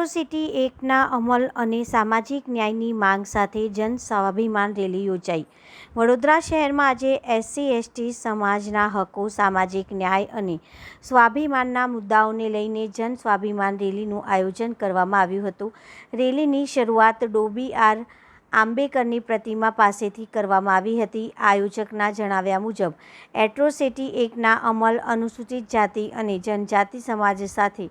Atrocity એક્ટના અમલ અને સામાજિક ન્યાયની માંગ સાથે જન સ્વાભિમાન રેલી યોજાઈ। વડોદરા શહેરમાં આજે SC/ST સમાજના હકો, સામાજિક ન્યાય અને સ્વાભિમાનના મુદ્દાઓને લઈને જન સ્વાભિમાન રેલીનું આયોજન કરવામાં આવ્યું હતું। રેલીની શરૂઆત ડો.બી.આર. આંબેડકરની પ્રતિમા પાસેથી કરવામાં આવી હતી। આયોજકના જણાવ્યા મુજબ એટ્રોસિટી એક્ટના અમલ, અનુસૂચિત જાતિ અને જનજાતિ સમાજ સાથે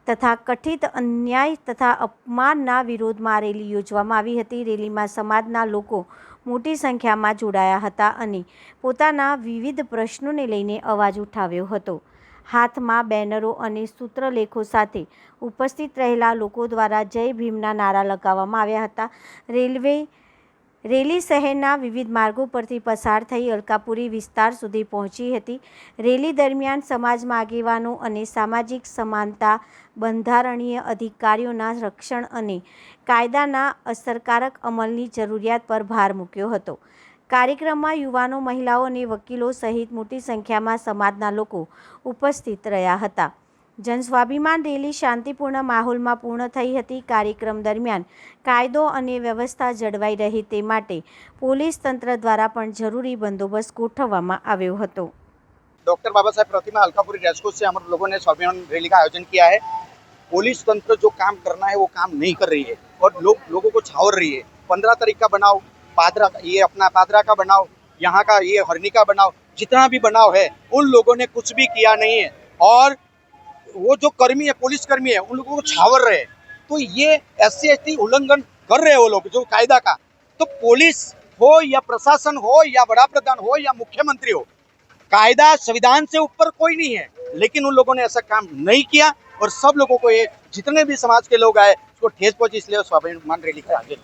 તથા કથિત અન્યાય તથા અપમાનના વિરોધમાં રેલી યોજવામાં આવી હતી। રેલીમાં સમાજના લોકો મોટી સંખ્યામાં જોડાયા હતા અને પોતાના વિવિધ પ્રશ્નોને લઈને અવાજ ઉઠાવ્યો હતો। હાથમાં બેનરો અને સૂત્રલેખો સાથે ઉપસ્થિત રહેલા લોકો દ્વારા જય ભીમના નારા લગાવવામાં આવ્યા હતા। રેલી શહેરના વિવિધ માર્ગો પરથી પસાર થઈ અલકાપુરી વિસ્તાર સુધી પહોંચી હતી। રેલી દરમિયાન સમાજમાં આગેવાનો અને સામાજિક સમાનતા, બંધારણીય અધિકારોના રક્ષણ અને કાયદાના અસરકારક અમલની જરૂરિયાત પર ભાર મૂક્યો હતો। કાર્યક્રમમાં યુવાનો, મહિલાઓ અને વકીલો સહિત મોટી સંખ્યામાં સમાજના લોકો ઉપસ્થિત રહ્યા હતા। જન સ્વાભિમાન રેલી શાંતિપૂર્ણ માહોલમાં પૂર્ણ થઈ હતી। કાર્યક્રમ દરમિયાન કાયદો અને વ્યવસ્થા જળવાઈ રહે તે માટે પોલીસ તંત્ર દ્વારા પણ જરૂરી બંદોબસ્ત ગોઠવવામાં આવ્યો હતો। डॉक्टर बाबा साहेब प्रतिमा अलकापुरी राजकोट से हम लोगों ने स्वाभिमान रैली का आयोजन किया है। पुलिस तंत्र जो काम करना है वो काम नहीं कर रही है और लोगों को छावर रही है। 15 तारीख का बनाओ, ये अपना पादरा का बनाओ, यहाँ का ये हरनी का बनाओ, जितना भी बनाव है उन लोगों ने कुछ भी किया नहीं है और वो जो कर्मी है, पुलिस कर्मी है, उन लोगों को छावर रहे हैं। तो ये SC/ST उल्लंघन कर रहे हैं वो लोग जो कायदा का। तो पुलिस हो या प्रशासन हो या बड़ा प्रधान हो या मुख्यमंत्री हो, कायदा संविधान से ऊपर कोई नहीं है, लेकिन उन लोगों ने ऐसा काम नहीं किया और सब लोगों को ये जितने भी समाज के लोग आए उसको ठेस पहुंची, इसलिए स्वाभिमान रैली का आगे।